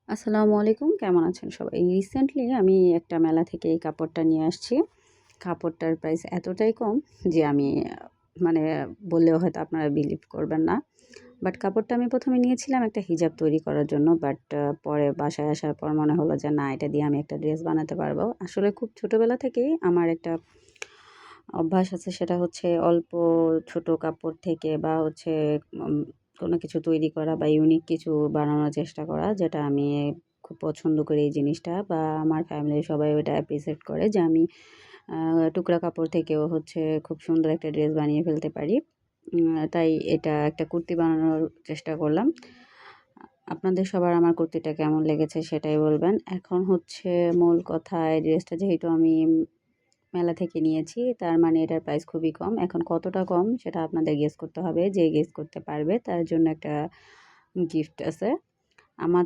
আসসালামু আলাইকুম, কেমন আছেন সবাই? রিসেন্টলি আমি একটা মেলা থেকে এই কাপড়টা নিয়ে আসছি। কাপড়টার প্রাইস এতটাই কম যে আমি মানে বললেও হয়তো আপনারা বিলিভ করবেন না। বাট কাপড়টা আমি ১ম এ নিয়েছিলাম একটা হিজাব তৈরি করার জন্য। বাট পরে বাসায় আসার পর মনে হলো যে না, এটা দিয়ে আমি একটা ড্রেস বানাতে পারবো। আসলে খুব ছোটোবেলা থেকেই আমার একটা অভ্যাস আছে, সেটা হচ্ছে অল্প ছোট কাপড় থেকে বা হচ্ছে উম কোনো কিছু তৈরি করা বা ইউনিক কিছু বানানোর চেষ্টা করা, যেটা আমি খুব পছন্দ করি এই জিনিসটা, বা আমার ফ্যামিলির সবাই ওটা অ্যাপ্রিসিয়েট করে যে আমি টুকরা কাপড় থেকেও হচ্ছে খুব সুন্দর একটা ড্রেস বানিয়ে ফেলতে পারি। তাই এটা একটা কুর্তি বানানোর চেষ্টা করলাম। আপনাদের সবার আমার কুর্তিটা কেমন লেগেছে সেটাই বলবেন। এখন হচ্ছে মূল কথা, এই ড্রেসটা যেহেতু আমি মেলা থেকে নিয়েছি, তার মানে এটার প্রাইস খুবই কম। এখন কতটা কম সেটা আপনাদের গেস করতে হবে। যে গেস করতে পারবে তার জন্য একটা গিফট আছে। আমার